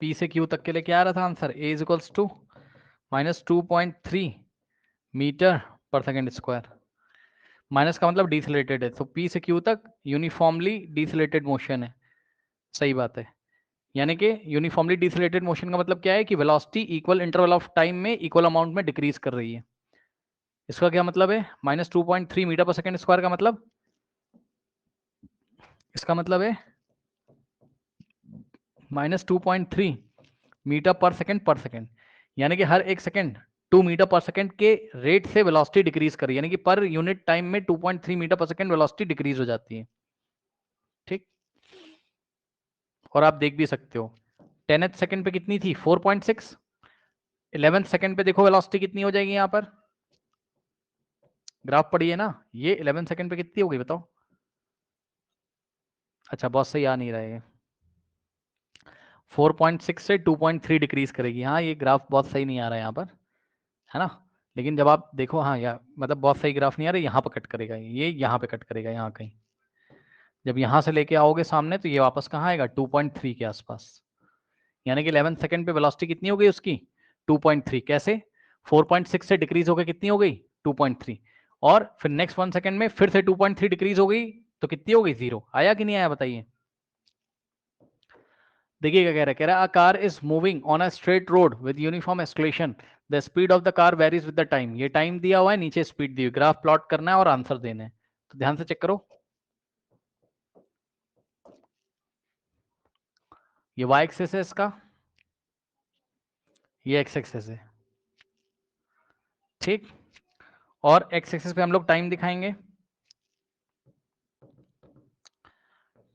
पी से क्यू तक के लिए क्या आ रहा था answer? A is equals to minus 2.3 metre per second square. Minus का मतलब डिसलेटेड है, तो पी से क्यू तक यूनिफॉर्मली डिसलेटेड मोशन है। सही बात है, यानी कि यूनिफॉर्मली डिसलेटेड मोशन का मतलब क्या है कि velocity equal interval of time में इक्वल अमाउंट में डिक्रीज कर रही है। इसका क्या मतलब है? Minus 2.3 metre per second square का मतलब, इसका मतलब है माइनस 2.3 मीटर पर सेकेंड, यानी कि हर एक सेकेंड 2 मीटर पर सेकेंड के रेट से वेलोसिटी डिक्रीज कर रही है, यानी कि पर यूनिट टाइम में 2.3 metre per second velocity decrease हो जाती है। ठीक, और आप देख भी सकते हो 10th सेकेंड पे कितनी थी? 4.6। 11th सेकेंड पे देखो वेलोसिटी कितनी हो जाएगी, यहाँ पर ग्राफ पढ़िए ना, ये 11 सेकंड पे कितनी होगी बताओ? अच्छा, बहुत सही आ नहीं रहा है, 4.6 से 2.3 डिक्रीज करेगी। हाँ ये ग्राफ बहुत सही नहीं आ रहा है यहाँ पर, है ना, लेकिन जब आप देखो, हाँ या मतलब बहुत सही ग्राफ नहीं आ रहा, यहाँ पर कट करेगा, ये यहाँ पे कट करेगा, यहाँ कहीं जब यहाँ से लेके आओगे सामने तो ये वापस कहाँ आएगा 2.3 के आसपास, यानी कि 11 सेकंड पे वेलोसिटी कितनी हो गई उसकी 2.3। कैसे 4.6 से डिक्रीज हो गई, कितनी हो गई 2.3, और फिर नेक्स्ट 1 सेकंड में फिर से 2.3 डिक्रीज हो गई तो कितनी हो गई 0। आया कि नहीं आया बताइए। देखिए क्या कह रहा है, a car is moving on a straight road with uniform acceleration, the speed of the car varies with the time. ये टाइम दिया हुआ है, नीचे स्पीड दी हुई, ग्राफ प्लॉट करना है और आंसर देने हैं, तो ध्यान से चेक करो। ये y एक्सिस है इसका, ये x एक्सिस है, ठीक, और x एक्सिस पे हम लोग टाइम दिखाएंगे,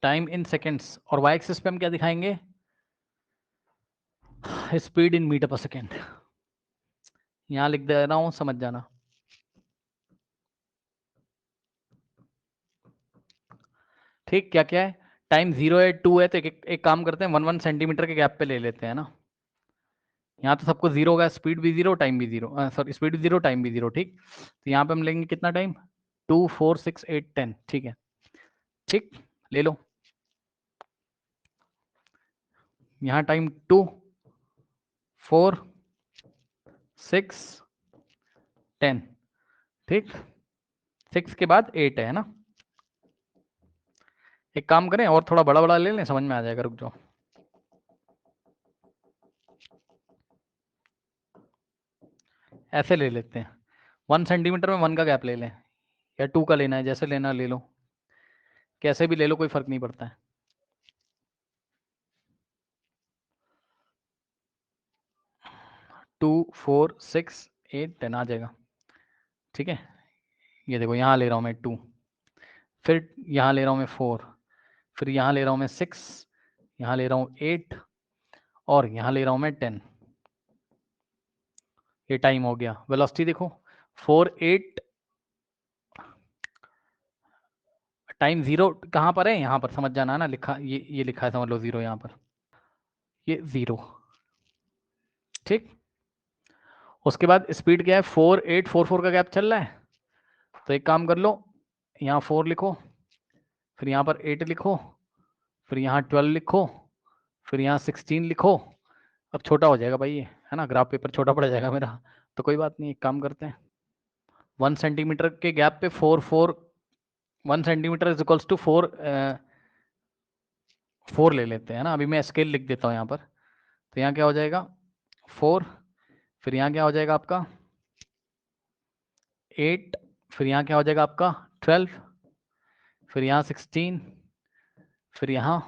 टाइम इन सेकेंड्स, और y एक्सिस पे हम क्या दिखाएंगे, speed in metre per second. यहां लिख दे रहा हूं, समझ जाना। ठीक, क्या क्या है, टाइम 0 है 2 है, तो एक काम करते हैं 1 सेंटीमीटर के गैप पे ले लेते हैं ना। यहाँ तो सबको 0 होगा, स्पीड भी 0 टाइम भी 0, सॉरी स्पीड भी 0 टाइम भी 0, ठीक। तो यहाँ पे हम लेंगे कितना टाइम, 2 4 6 8 10, ठीक है, ठीक, ले लो। यहाँ टाइम 2 4 6 10, ठीक, 6 के बाद 8 है ना। एक काम करें और थोड़ा बड़ा बड़ा ले लें, समझ में आ जाएगा, रुक जाओ। ऐसे ले लेते हैं, 1 सेंटीमीटर में 1 का गैप ले लें, या 2 का लेना है, जैसे लेना ले लो, कैसे भी ले लो, कोई फर्क नहीं पड़ता है। 2 4 6 8 10 आ जाएगा, ठीक है। ये देखो यहाँ ले रहा हूँ मैं 2, फिर यहाँ ले रहा हूँ मैं 4, फिर यहाँ ले रहा हूँ मैं 6, यहाँ ले रहा हूँ 8, और यहाँ ले रहा हूँ मैं 10। ये टाइम हो गया। वेलोसिटी देखो 4 8, टाइम 0 कहाँ पर है, यहाँ पर, समझ जाना है ना, लिखा ये लिखा है, समझ लो 0 यहाँ पर, ये 0, ठीक। उसके बाद स्पीड क्या है, 4 8 4 4 का गैप चल रहा है, तो एक काम कर लो, यहाँ 4 लिखो, फिर यहाँ पर 8 लिखो, फिर यहाँ 12 लिखो, फिर यहाँ 16 लिखो। अब छोटा हो जाएगा भाई ये, है ना, ग्राफ पेपर छोटा पड़ जाएगा मेरा, तो कोई बात नहीं, एक काम करते हैं 1 सेंटीमीटर के गैप पे 4 4, 1 सेंटीमीटर इज इक्वल्स टू 4 4 ले लेते हैं ना। अभी मैं स्केल लिख देता हूँ यहाँ पर, तो यहाँ क्या हो जाएगा 4, फिर यहाँ क्या हो जाएगा आपका 8, फिर यहाँ क्या हो जाएगा आपका 12, फिर यहाँ 16, फिर यहाँ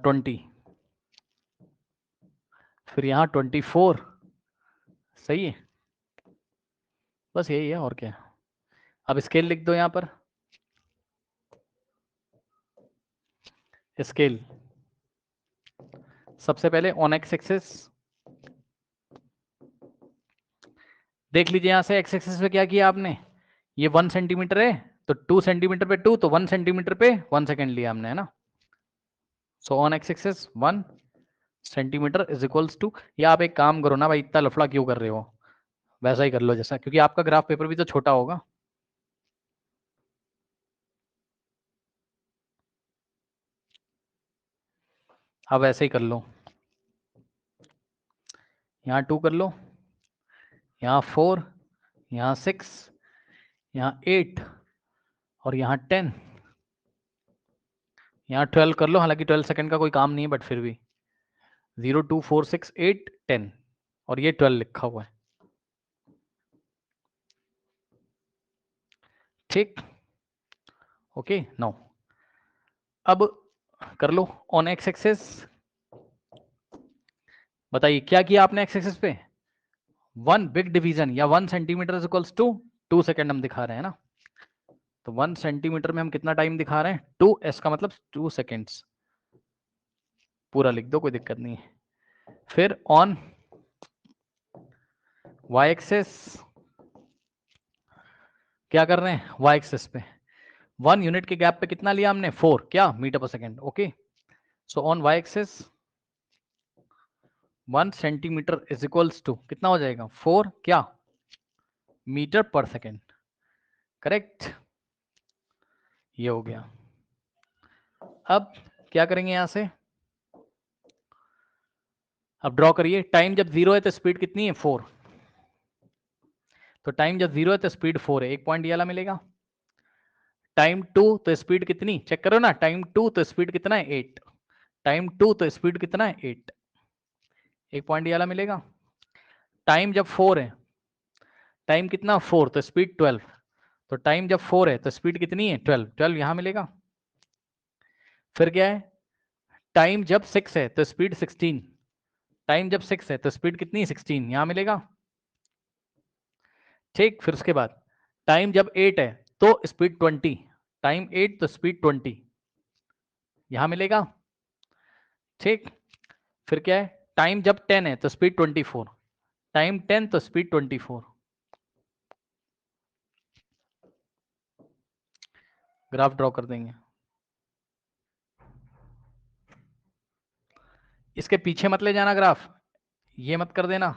20, फिर यहाँ 24। सही है, बस यही है और क्या। अब स्केल लिख दो यहाँ पर, स्केल सबसे पहले ऑन एक्स एक्सिस देख लीजिए, यहाँ से एक्स एक्सिस पे क्या किया आपने, ये 1 सेंटीमीटर है तो 2 सेंटीमीटर पे 2, तो 1 सेंटीमीटर पे 1 सेकेंड लिया हमने, है ना। So on X axis 1 centimetre is equals to, या आप एक काम करो ना भाई, इतना लफड़ा क्यों कर रहे हो, वैसा ही कर लो जैसा, क्योंकि आपका ग्राफ पेपर भी तो छोटा होगा। अब ऐसे ही कर लो, यहाँ 2 कर लो, यहाँ 4, यहाँ 6, यहाँ 8, और यहाँ 10, यहाँ 12 कर लो, हालांकि 12 सेकंड का कोई काम नहीं है, बट फिर भी 0 2 4 6 8 10, और ये 12 लिखा हुआ है, ठीक। ओके नो, अब कर लो ऑन एक्स एक्सिस, बताइए क्या किया आपने एक्स एक्सिस पे, 1 बिग डिवीजन या 1 centimetre is equals to 2 second हम दिखा रहे हैं ना, तो 1 सेंटीमीटर में हम कितना टाइम दिखा रहे हैं 2, एस का मतलब 2 सेकेंड्स, पूरा लिख दो कोई दिक्कत नहीं है। फिर ऑन वाई एक्सिस क्या कर रहे हैं, वाई एक्सिस पे 1 यूनिट के गैप पे कितना लिया हमने 4 क्या metre per second, okay. So on Y axis 1 centimetre is equals to कितना हो जाएगा 4 क्या मीटर पर सेकेंड। करेक्ट, ये हो गया। अब क्या करेंगे यहां से, अब ड्रॉ करिए। टाइम जब 0 है तो स्पीड कितनी है 4, तो टाइम जब 0 है तो स्पीड 4 है, एक पॉइंट ये वाला मिलेगा। टाइम 2 तो स्पीड कितनी चेक करो ना, टाइम 2 तो स्पीड कितना है 8, टाइम 2 तो स्पीड कितना है 8, एक पॉइंट ये वाला मिलेगा। टाइम जब 4 है, टाइम कितना 4 तो स्पीड 12, तो टाइम जब 4 है तो स्पीड कितनी है 12, 12 यहां मिलेगा। फिर क्या है, टाइम जब 6 है तो स्पीड 16, टाइम जब 6 है तो स्पीड कितनी है 16 यहां मिलेगा। ठीक, फिर उसके बाद टाइम जब 8 है तो स्पीड 20, टाइम 8 तो स्पीड 20 यहां मिलेगा। ठीक, फिर क्या है, टाइम जब 10 है तो स्पीड 24, टाइम 10 तो स्पीड 24। ग्राफ ड्रॉ कर देंगे। इसके पीछे मत ले जाना ग्राफ, ये मत कर देना,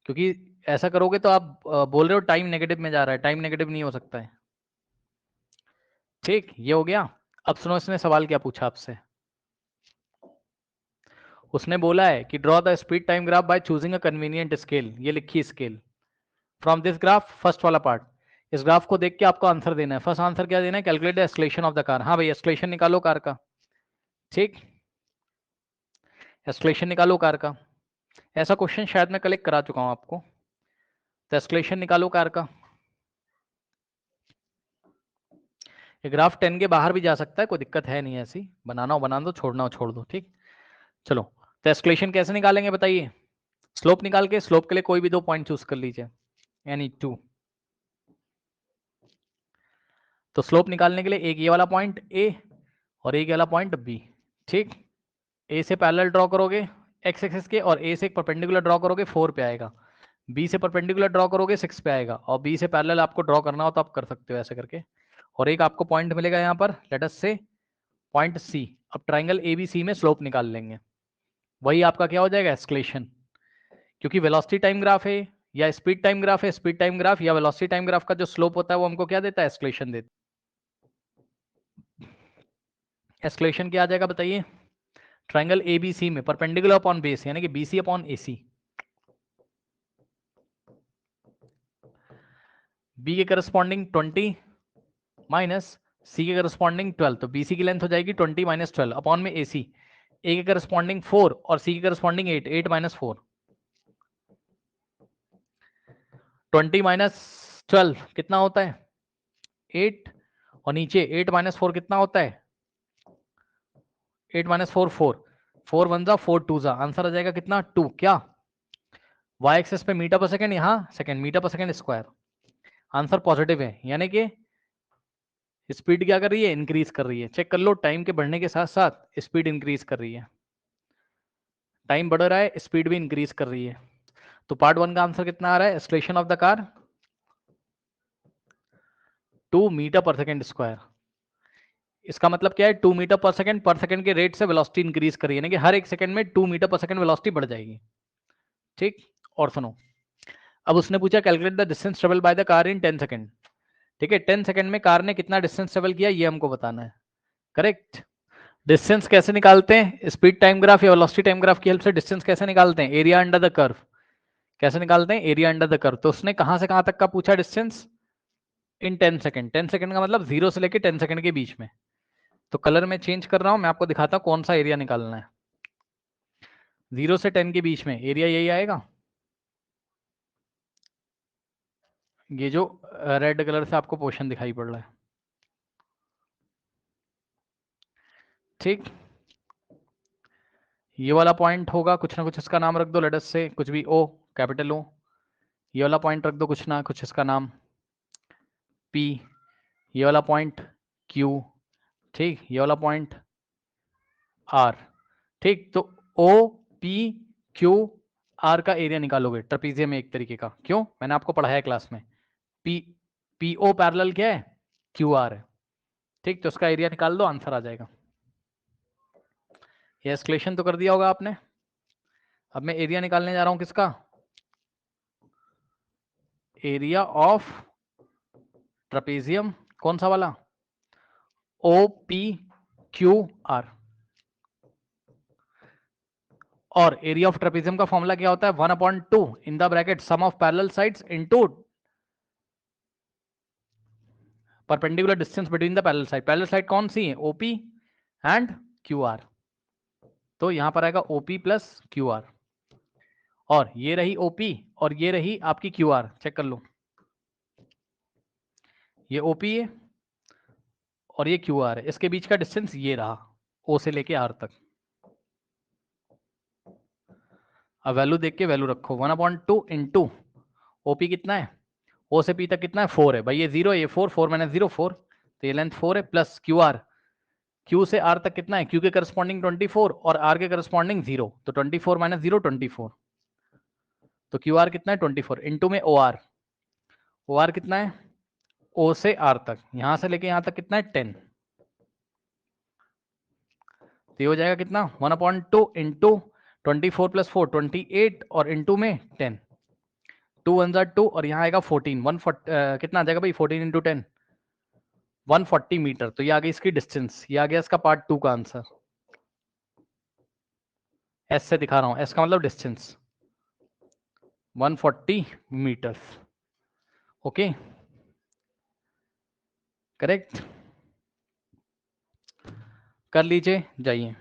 क्योंकि ऐसा करोगे तो आप बोल रहे हो टाइम नेगेटिव में जा रहा है, टाइम नेगेटिव नहीं हो सकता है। ठीक, ये हो गया। अब सुनो इसने सवाल क्या पूछा आपसे, उसने बोला है कि draw the speed time graph by choosing a convenient scale, ये लिखी scale from this graph, first वाला पार्ट। इस ग्राफ को देख के आपको आंसर देना है। फर्स्ट आंसर क्या देना है, calculate the acceleration of the car. हाँ भाई एक्सलेशन निकालो कार का। ठीक, एक्सलेशन निकालो कार का। ऐसा क्वेश्चन शायद मैं कलेक्ट करा चुका हूं आपको। तो एक्सलेशन निकालो कार का। ये ग्राफ 10 के बाहर भी जा सकता है, कोई दिक्कत है नहीं, ऐसी बनाना हो बना दो, छोड़ना हो छोड़ दो। ठीक, चलो तो एक्सलेशन कैसे निकालेंगे बताइए। स्लोप निकाल के, स्लोप के लिए कोई भी दो पॉइंट चूज कर लीजिए, यानी 2। तो स्लोप निकालने के लिए एक ये वाला पॉइंट ए और एक ये वाला पॉइंट बी। ठीक, ए से पैरेलल ड्रॉ करोगे एक्स एक्सिस के, और ए से एक परपेंडिकुलर ड्रॉ करोगे 4 पे आएगा, बी से परपेंडिकुलर ड्रॉ करोगे 6 पे आएगा, और बी से पैरेलल आपको ड्रॉ करना हो तो आप कर सकते हो ऐसे करके। और एक आपको पॉइंट मिलेगा यहाँ पर, लेट अस से पॉइंट सी। अब ट्राइंगल ए बी सी में स्लोप निकाल लेंगे, वही आपका क्या हो जाएगा एक्सक्लेशन। क्योंकि वेलोसिटी टाइम ग्राफ है या स्पीड टाइम ग्राफ है, स्पीड टाइम ग्राफ या वेलोसिटी टाइम ग्राफ का जो स्लोप होता है वो हमको क्या देता है, एक्सक्लेशन देता है। एक्सक्लेशन क्या आ जाएगा बताइए, ट्राइंगल ए बी सी में परपेंडिकुलर अपॉन बेस, यानी कि बीसी अपॉन एसी। बी के करस्पॉन्डिंग 20 माइनस सी के करस्पॉन्डिंग 12, तो बीसी की लेंथ हो जाएगी 20 माइनस 12 अपॉन में एसी। ए के करस्पॉन्डिंग 4 और सी के करस्पॉन्डिंग 8, 8 माइनस 4, 20 माइनस 12 कितना होता है 8, और नीचे 8 माइनस 4 कितना होता है 8 माइनस 4 4, 4 वन जा 4 टू जा, आंसर आ जाएगा कितना 2 क्या। वाई एक्सेस पे मीटर पर सेकंड, यहाँ second, metre per second square. Answer positive है, यानी कि स्पीड क्या कर रही है, इंक्रीज कर रही है। चेक कर लो, टाइम के बढ़ने के साथ साथ स्पीड इंक्रीज कर रही है, टाइम बढ़ रहा है स्पीड भी इंक्रीज कर रही है। तो पार्ट 1 का आंसर कितना आ रहा है, acceleration of the car 2 metre per second square. इसका मतलब क्या है, 2 मीटर पर सेकंड के रेट से वेलोसिटी इंक्रीज करी, यानी कि हर एक सेकंड में 2 मीटर पर सेकंड वेलोसिटी बढ़ जाएगी। ठीक, और सुनो, अब उसने पूछा calculate the distance travel by the car in 10 second. ठीक है, 10 सेकंड में कार ने कितना डिस्टेंस ट्रेवल किया ये हमको बताना है। करेक्ट, डिस्टेंस कैसे निकालते हैं, स्पीड टाइम ग्राफ या वेलोसिटी टाइम ग्राफ की हेल्प से डिस्टेंस कैसे निकालते हैं, एरिया अंडर द कर्व। कैसे निकालते हैं, एरिया अंडर द कर्व। तो उसने कहां से कहां तक का पूछा डिस्टेंस, इन 10 सेकंड। 10 सेकंड का मतलब 0 से लेकर 10 सेकंड के बीच में। तो कलर में चेंज कर रहा हूं, मैं आपको दिखाता हूं कौन सा एरिया निकालना है। 0 से 10 के बीच में एरिया यही आएगा, ये जो रेड कलर से आपको पोर्शन दिखाई पड़ रहा है। ठीक, ये वाला पॉइंट होगा कुछ ना कुछ, इसका नाम रख दो, लेट अस से कुछ भी ओ, कैपिटल ओ। ये वाला पॉइंट रख दो कुछ ना कुछ, इसका नाम पी। ये वाला पॉइंट क्यू। ठीक, ये वाला पॉइंट आर। ठीक, तो ओ पी क्यू आर का एरिया निकालोगे ट्रेपीजियम में एक तरीके का, क्यों, मैंने आपको पढ़ाया क्लास में। पी पी ओ पैरेलल क्या है, क्यू आर है। ठीक, तो उसका एरिया निकाल दो, आंसर आ जाएगा। ये एस्केलेशन तो कर दिया होगा आपने। अब मैं एरिया निकालने जा रहा हूं किसका, एरिया ऑफ ट्रेपेजियम, कौन सा वाला, OPQR। और एरिया ऑफ ट्रेपेजियम का फॉर्मूला क्या होता है, 1/2 in the bracket sum of parallel sides into perpendicular distance between the parallel side. Parallel side कौन सी है, OP एंड QR। तो यहां पर आएगा OP प्लस QR, और ये रही OP और ये रही आपकी QR। चेक कर लो, ये OP है और ये QR है, इसके बीच का डिस्टेंस ये रहा, O से लेके R तक। अब वैल्यू देख के वैल्यू रखो, 1/2 इंटू OP कितना है, O से P तक कितना है, 4 है भाई, ये 0 है, ये 4, 4 माइनस 0 4, तो ये लेंथ 4 है, प्लस QR, Q से R तक कितना है, Q के करस्पॉन्डिंग 24 और R के करस्पॉन्डिंग 0, तो 24 माइनस 0 24, तो QR कितना है 24, इंटू में OR कितना है, O से R तक, यहां से लेके यहां तक कितना है 10, तो ये हो जाएगा कितना 1/2 इंटू 24 प्लस 4 28 और इंटू में 10, 2 1 2 और यहाँ आएगा 14, 140 कितना आ जाएगा भाई 14 इंटू 10 140 मीटर। तो ये आ गई इसकी डिस्टेंस, ये आ गया इसका पार्ट 2 का आंसर। एस से दिखा रहा हूं, एस का मतलब डिस्टेंस 140 मीटर। ओके, करेक्ट, कर लीजिए, जाइए।